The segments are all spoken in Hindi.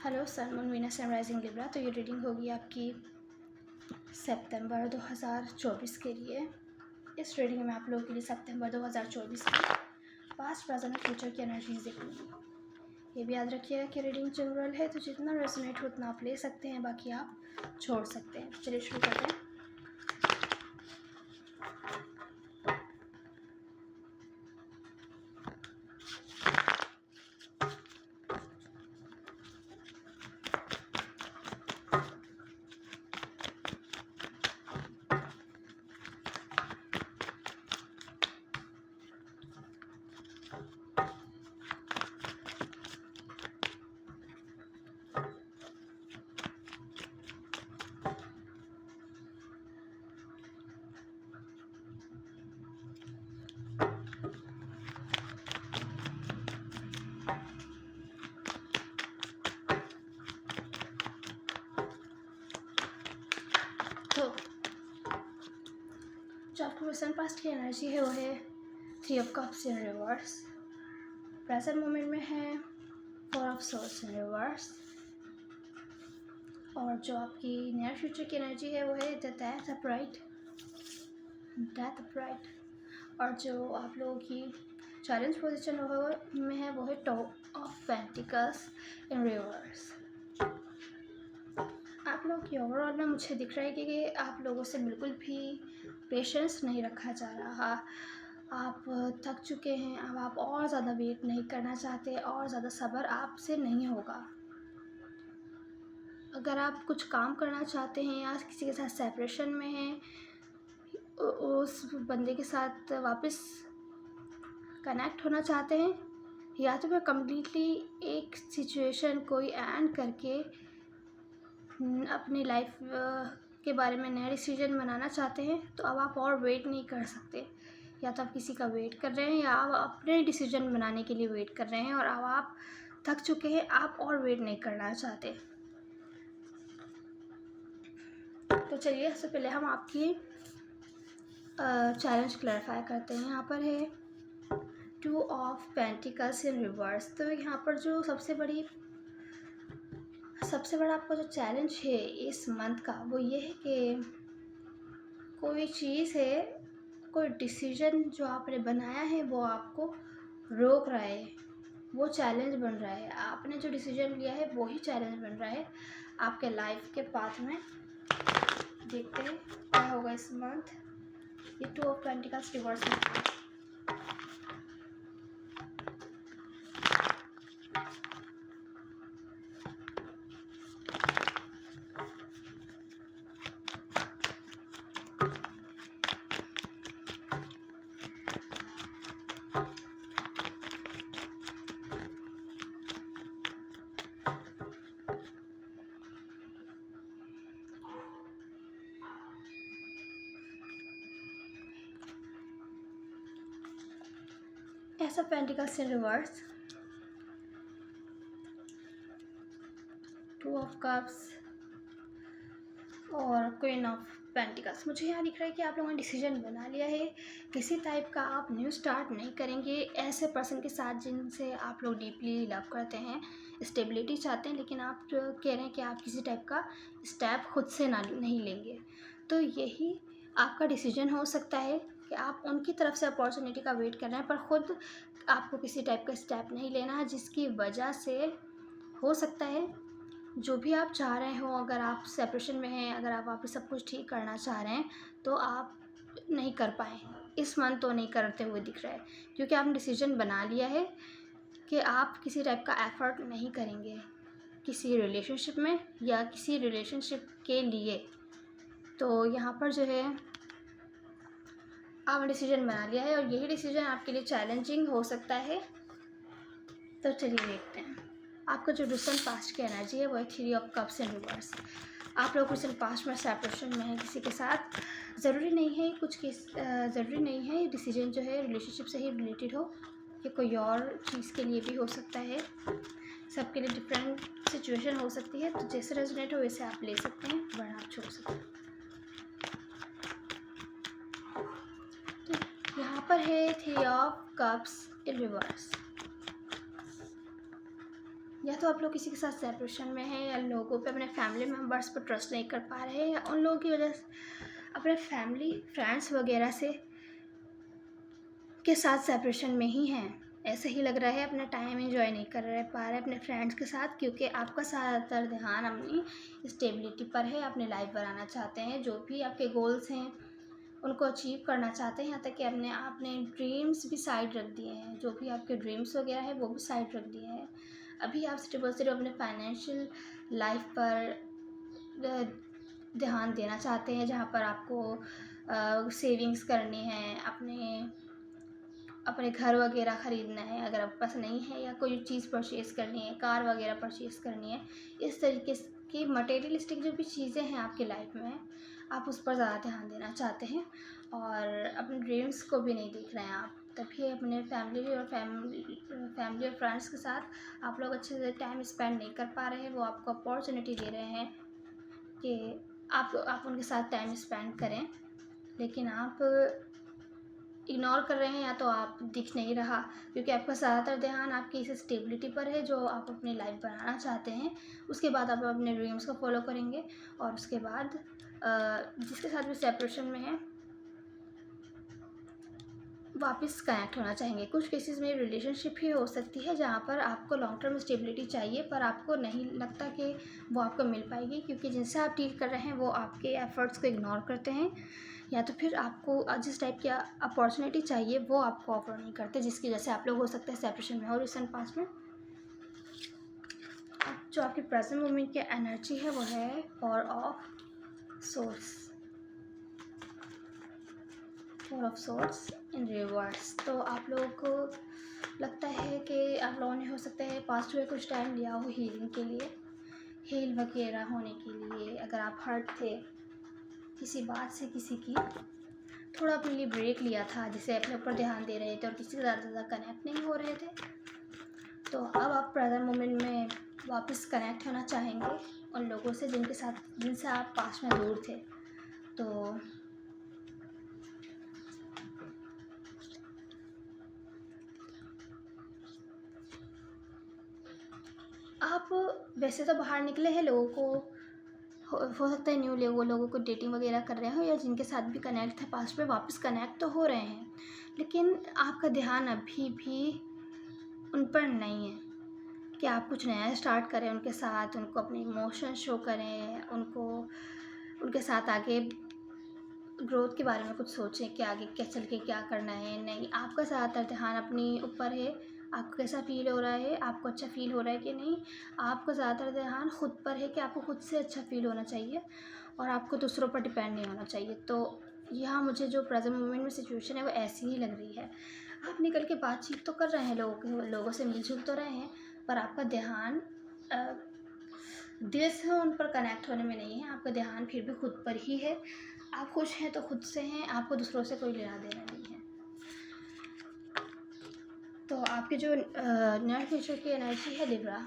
Hello sun moon Venus and rising Libra. तो ये रीडिंग होगी आपकी सितंबर 2024 के लिए। इस रीडिंग में आप लोगों के लिए सितंबर 2024 की पास्ट प्रेजेंट फ्यूचर की एनर्जीज देखूंगी। ये भी याद रखिएगा कि रीडिंग जनरल है, तो जितना रेजोनेट हो उतना आप ले सकते हैं, बाकी आप छोड़ सकते हैं। चलिए शुरू करते हैं। तो जो आपको प्रेजेंट पास्ट की एनर्जी है वो है 3 of cups in reverse. Present moment में है 4 ऑफ सोर्स इन रिवर्स। और जो आपकी नियर फ्यूचर की एनर्जी है वो है डेथ अपराइट। और जो आप लोगों की चैलेंज पोजीशन में है वो है top of pentacles in reverse. आप लोग की ओवरऑल में मुझे दिख रहा है कि आप लोगों से बिल्कुल भी पेशेंस नहीं रखा जा रहा। आप थक चुके हैं। अब आप और ज़्यादा वेट नहीं करना चाहते, और ज़्यादा सब्र आपसे नहीं होगा। अगर आप कुछ काम करना चाहते हैं या किसी के साथ सेपरेशन में हैं, उस बंदे के साथ वापस कनेक्ट होना चाहते हैं, या तो फिर कम्प्लीटली एक सिचुएशन कोई एंड करके अपनी लाइफ के बारे में नया डिसीजन बनाना चाहते हैं, तो अब आप और वेट नहीं कर सकते। या तो आप किसी का वेट कर रहे हैं या आप अपने डिसीजन बनाने के लिए वेट कर रहे हैं, और अब आप थक चुके हैं, आप और वेट नहीं करना चाहते। तो चलिए सबसे पहले हम आपकी चैलेंज क्लैरिफाई करते हैं। यहाँ पर है 2 ऑफ पेंटिकल्स इन रिवर्स। तो यहाँ पर जो सबसे बड़ा आपका जो चैलेंज है इस मंथ का वो ये है कि कोई चीज़ है, कोई डिसीजन जो आपने बनाया है वो आपको रोक रहा है, वो चैलेंज बन रहा है। आपने जो डिसीजन लिया है वो ही चैलेंज बन रहा है आपके लाइफ के पाथ में। देखते हैं क्या होगा इस मंथ। ये 2 ऑफ पेंटिकल्स रिवर्स में। S of pentacles in reverse, 2 of cups और क्वीन ऑफ पेंटिकल्स। मुझे यहाँ दिख रहा है कि आप लोगों ने डिसीजन बना लिया है। किसी टाइप का आप न्यू स्टार्ट नहीं करेंगे ऐसे पर्सन के साथ जिनसे आप लोग डीपली लव करते हैं, स्टेबिलिटी चाहते हैं, लेकिन आप कह रहे हैं कि आप किसी टाइप का स्टेप खुद से नहीं लेंगे। तो यही आपका डिसीजन हो सकता है कि आप उनकी तरफ से अपॉर्चुनिटी का वेट कर रहे हैं, पर ख़ुद आपको किसी टाइप का स्टेप नहीं लेना है, जिसकी वजह से हो सकता है जो भी आप चाह रहे हो, अगर आप सेपरेशन में हैं, अगर आप वापस सब कुछ ठीक करना चाह रहे हैं, तो आप नहीं कर पाए इस मंथ। तो नहीं करते हुए दिख रहा है, क्योंकि आपने डिसीजन बना लिया है कि आप किसी टाइप का एफर्ट नहीं करेंगे किसी रिलेशनशिप में या किसी रिलेशनशिप के लिए। तो यहाँ पर जो है आपने डिसीजन बना लिया है, और यही डिसीजन आपके लिए चैलेंजिंग हो सकता है। तो चलिए देखते हैं आपका जो रिसेंट पास्ट की एनर्जी है वो है 3 ऑफ कप्स इन रिवर्स। आप लोग रिसेंट पास्ट में सेपरेशन में है किसी के साथ। ज़रूरी नहीं है ज़रूरी नहीं है ये डिसीजन जो है रिलेशनशिप से ही रिलेटेड हो, ये कोई और चीज़ के लिए भी हो सकता है। सबके लिए डिफरेंट सिचुएशन हो सकती है, तो जैसे रेजोनेट हो वैसे आप ले सकते हैं, वरना आप छोड़ सकते हैं। तो यहाँ पर है 3 ऑफ कप्स इन रिवर्स। या तो आप लोग किसी के साथ सेपरेशन में हैं, या लोगों पे, अपने फैमिली मेम्बर्स पर ट्रस्ट नहीं कर पा रहे हैं, या उन लोगों की वजह से अपने फैमिली फ्रेंड्स वगैरह से के साथ सेपरेशन में ही हैं। ऐसा ही लग रहा है, अपना टाइम एंजॉय नहीं कर रहे पा रहे अपने फ्रेंड्स के साथ, क्योंकि आपका ज़्यादातर ध्यान अपनी स्टेबिलिटी पर है। अपनी लाइफ बनाना चाहते हैं, जो भी आपके गोल्स हैं उनको अचीव करना चाहते हैं। यहाँ तक कि आपने ड्रीम्स भी साइड रख दिए हैं, जो भी आपके ड्रीम्स वगैरह है वो भी साइड रख दिए हैं। अभी आप सिर्फ अपने फाइनेंशियल लाइफ पर ध्यान देना चाहते हैं, जहाँ पर आपको सेविंग्स करनी है, अपने घर वगैरह ख़रीदना है अगर आपके पास नहीं है, या कोई चीज़ परचेज़ करनी है, कार वगैरह परचेज़ करनी है। इस तरीके की मटेरियलिस्टिक जो भी चीज़ें हैं आपकी लाइफ में, आप उस पर ज़्यादा ध्यान देना चाहते हैं और अपने ड्रीम्स को भी नहीं देख रहे हैं आप। तभी अपने फैमिली और फ्रेंड्स के साथ आप लोग अच्छे से टाइम स्पेंड नहीं कर पा रहे हैं। वो आपको अपॉर्चुनिटी दे रहे हैं कि आप उनके साथ टाइम स्पेंड करें, लेकिन आप इग्नोर कर रहे हैं, या तो आप दिख नहीं रहा, क्योंकि आपका ज़्यादातर ध्यान आपकी इस स्टेबिलिटी पर है जो आप अपनी लाइफ बनाना चाहते हैं। उसके बाद आप अपने ड्रीम्स को फॉलो करेंगे, और उसके बाद जिसके साथ भी सेपरेशन में है वापस कनेक्ट होना चाहेंगे। कुछ केसेस में रिलेशनशिप ही हो सकती है जहाँ पर आपको लॉन्ग टर्म स्टेबिलिटी चाहिए, पर आपको नहीं लगता कि वो आपको मिल पाएगी, क्योंकि जिनसे आप डील कर रहे हैं वो आपके एफ़र्ट्स को इग्नोर करते हैं, या तो फिर आपको जिस टाइप की अपॉर्चुनिटी चाहिए वो आपको ऑफर नहीं करते, जिसकी वजह से आप लोग हो सकते हैं सेपरेशन में हो रिसेंट पास्ट में। जो आपकी प्रेजेंट मोमेंट की एनर्जी है वो है 4 ऑफ सोर्स इन रिवर्स। तो आप लोगों को लगता है कि आप लोगों ने हो सकता है पास्ट में कुछ टाइम लिया हो हीलिंग के लिए, हील वगैरह होने के लिए। अगर आप हर्ट थे किसी बात से, किसी की, थोड़ा अपने लिए ब्रेक लिया था, जिसे अपने ऊपर ध्यान दे रहे थे और किसी के साथ ज़्यादा कनेक्ट नहीं हो रहे थे, तो अब आप प्रेजेंट मोमेंट में वापस कनेक्ट होना चाहेंगे उन लोगों से जिनसे आप पास्ट में दूर थे। तो आप वैसे तो बाहर निकले हैं, लोगों को हो सकता है न्यू लोगों को डेटिंग वगैरह कर रहे हो, या जिनके साथ भी कनेक्ट थे पास्ट में वापस कनेक्ट तो हो रहे हैं, लेकिन आपका ध्यान अभी भी उन पर नहीं है कि आप कुछ नया स्टार्ट करें उनके साथ, उनको अपने इमोशन शो करें, उनके साथ आगे ग्रोथ के बारे में कुछ सोचें कि आगे क्या चल के क्या करना है। नहीं, आपका ज़्यादातर ध्यान अपने ऊपर है, आपको कैसा फ़ील हो रहा है, आपको अच्छा फ़ील हो रहा है कि नहीं। आपका ज़्यादातर ध्यान खुद पर है कि आपको खुद से अच्छा फ़ील होना चाहिए और आपको दूसरों पर डिपेंड नहीं होना चाहिए। तो यहाँ मुझे जो प्रेजेंट मोमेंट में सिचुएशन है वो ऐसी ही लग रही है। आप निकल के बातचीत तो कर रहे हैं, लोगों से मिल-जुल तो रहे हैं, पर आपका ध्यान दिल से उन पर कनेक्ट होने में नहीं है। आपका ध्यान फिर भी खुद पर ही है। आप खुश हैं तो खुद से हैं, आपको दूसरों से कोई लेना देना नहीं है। तो आपके जो नियर फ्यूचर की एनर्जी है लिब्रा,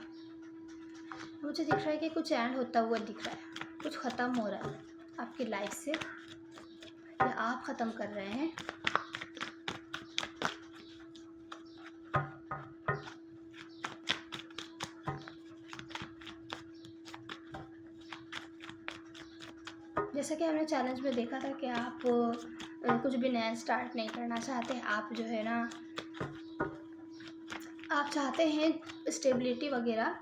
मुझे दिख रहा है कि कुछ एंड होता हुआ दिख रहा है, कुछ ख़त्म हो रहा है आपकी लाइफ से, या आप ख़त्म कर रहे हैं। जैसा कि हमने चैलेंज में देखा था कि आप कुछ भी नया स्टार्ट नहीं करना चाहते। आप जो है ना, आप चाहते हैं स्टेबिलिटी वगैरह,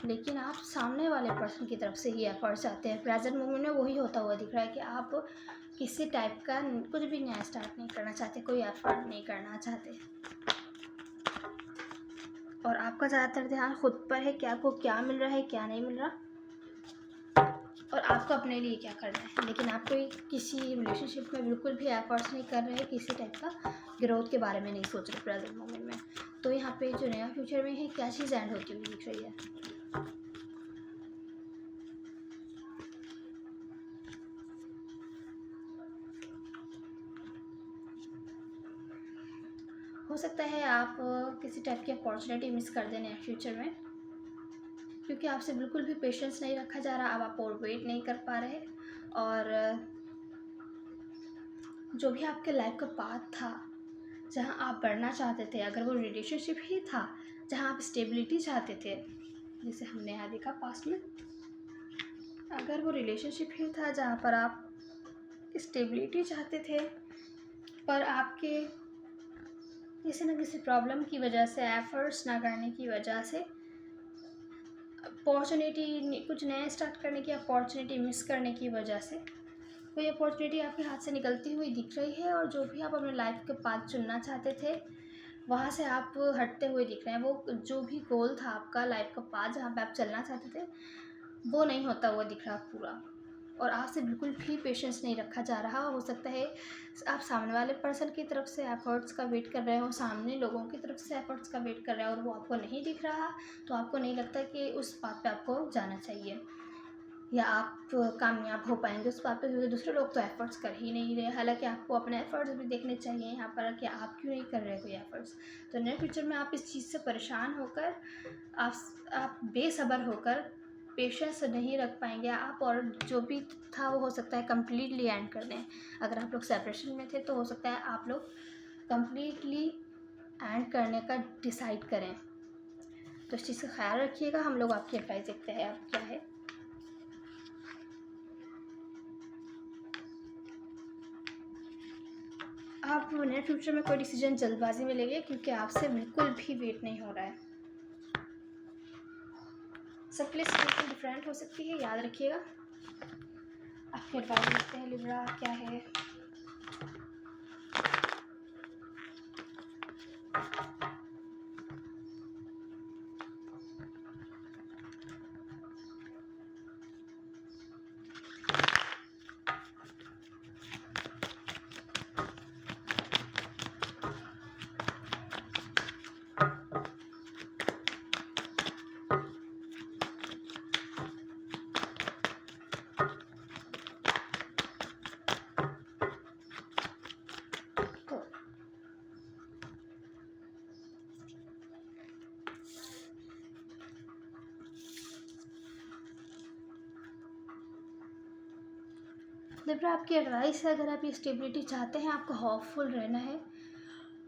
लेकिन आप सामने वाले पर्सन की तरफ से ही एफर्ट चाहते हैं। प्रेजेंट मोमेंट में वही होता हुआ दिख रहा है कि आप किसी टाइप का कुछ भी नया स्टार्ट नहीं करना चाहते, कोई एफर्ट नहीं करना चाहते, और आपका ज़्यादातर ध्यान खुद पर है कि आपको क्या मिल रहा है, क्या नहीं मिल रहा, और आपको अपने लिए क्या करना है। लेकिन आप कोई किसी रिलेशनशिप में बिल्कुल भी एफर्ट्स नहीं कर रहे, किसी टाइप का ग्रोथ के बारे में नहीं सोच रहे प्रेजेंट मोमेंट में। तो यहाँ पे जो नया फ्यूचर में है, क्या चीज़ एंड होती हुई दिख रही है। हो सकता है आप किसी टाइप की अपॉर्चुनिटी मिस कर दें नए फ्यूचर में, क्योंकि आपसे बिल्कुल भी पेशेंस नहीं रखा जा रहा। अब आप और वेट नहीं कर पा रहे, और जो भी आपके लाइफ का पाथ था, जहाँ आप बढ़ना चाहते थे, अगर वो रिलेशनशिप ही था जहाँ आप स्टेबिलिटी चाहते थे, जैसे हमने यहाँ देखा पास्ट में, अगर वो रिलेशनशिप ही था जहाँ पर आप स्टेबिलिटी चाहते थे, पर आपके किसी न किसी प्रॉब्लम की वजह से, एफर्ट्स ना करने की वजह से, अपॉर्चुनिटी कुछ नया स्टार्ट करने की अपॉर्चुनिटी मिस करने की वजह से कोई अपॉर्चुनिटी आपके हाथ से निकलती हुई दिख रही है, और जो भी आप अपने लाइफ के पाथ चुनना चाहते थे वहाँ से आप हटते हुए दिख रहे हैं। वो जो भी गोल था आपका, लाइफ का पाथ जहाँ पे आप चलना चाहते थे, वो नहीं होता हुआ दिख रहा पूरा, और आपसे बिल्कुल भी पेशेंस नहीं रखा जा रहा। हो सकता है आप सामने वाले पर्सन की तरफ से एफर्ट्स का वेट कर रहे हो, सामने लोगों की तरफ से एफर्ट्स का वेट कर रहे हो, और वो आपको नहीं दिख रहा, तो आपको नहीं लगता कि उस बात पे आपको जाना चाहिए या आप कामयाब हो पाएंगे उस बात पे, क्योंकि दूसरे लोग तो एफर्ट्स कर ही नहीं रहे। हालांकि आपको अपने एफर्ट्स भी देखने चाहिए यहाँ पर कि आप क्यों नहीं कर रहे कोई एफर्ट्स। तो नियर फ्यूचर में आप इस चीज़ से परेशान होकर, आप बेसब्र होकर पेशेंस नहीं रख पाएंगे आप, और जो भी था वो हो सकता है कम्प्लीटली एंड कर दें। अगर आप लोग सेपरेशन में थे तो हो सकता है आप लोग कम्प्लीटली एंड करने का डिसाइड करें। तो इस चीज़ का ख्याल रखिएगा। हम लोग आपकी एडवाइस देखते हैं आप क्या है। आप नियर फ्यूचर में कोई डिसीजन जल्दबाजी में लेंगे, क्योंकि आपसे बिल्कुल भी वेट नहीं हो रहा है। सब प्लेस बिल्कुल डिफरेंट हो सकती है, याद रखिएगा। आपकी एडवाइस देखते हैं लिब्रा क्या है। लिब्रा आपकी एडवाइस है, अगर आप ये स्टेबिलिटी चाहते हैं, आपको होपफुल रहना है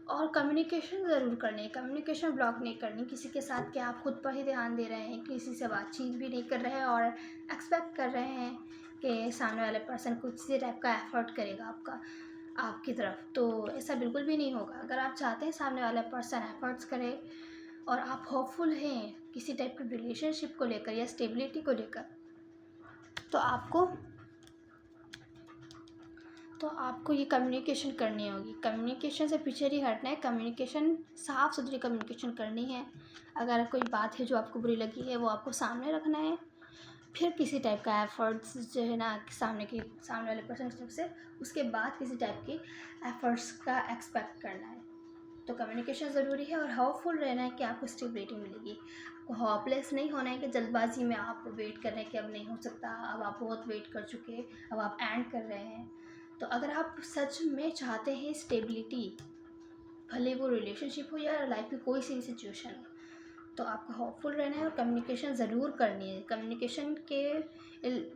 और कम्युनिकेशन ज़रूर करनी है। कम्युनिकेशन ब्लॉक नहीं करनी किसी के साथ कि आप खुद पर ही ध्यान दे रहे हैं, किसी से बातचीत भी नहीं कर रहे हैं और एक्सपेक्ट कर रहे हैं कि सामने वाले पर्सन कुछ इसी टाइप का एफर्ट करेगा आपकी तरफ। तो ऐसा बिल्कुल भी नहीं होगा। अगर आप चाहते हैं सामने वाला पर्सन एफर्ट्स करे और आप होपफुल हैं किसी टाइप के रिलेशनशिप को लेकर या स्टेबिलिटी को लेकर, तो आपको ये कम्युनिकेशन करनी होगी। कम्युनिकेशन से पीछे नहीं हटना है। कम्युनिकेशन, साफ़ सुथरी कम्युनिकेशन करनी है। अगर कोई बात है जो आपको बुरी लगी है, वो आपको सामने रखना है। फिर किसी टाइप का एफ़र्ट्स जो है ना, सामने वाले पर्सन की तरफ से, उसके बाद किसी टाइप की एफ़र्ट्स का एक्सपेक्ट करना है। तो कम्युनिकेशन ज़रूरी है और होपफुल रहना है कि आपको स्टेबिलिटी मिलेगी। आपको होपलेस नहीं होना है कि जल्दबाजी में आप वेट कर रहे हैं कि अब नहीं हो सकता, अब आप बहुत वेट कर चुके, अब आप एंड कर रहे हैं। तो अगर आप सच में चाहते हैं स्टेबिलिटी, भले वो रिलेशनशिप हो या लाइफ की कोई सी भी सिचुएशन हो, तो आपको होपफुल रहना है और कम्युनिकेशन ज़रूर करनी है। कम्युनिकेशन के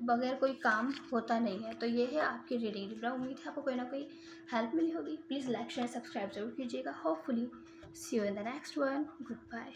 बगैर कोई काम होता नहीं है। तो ये है आपकी रीडिंग लिब्रा। उम्मीद है आपको कोई ना कोई हेल्प मिली होगी। प्लीज़ लाइक शेयर सब्सक्राइब ज़रूर कीजिएगा। Hopefully see you in the next one. Good bye.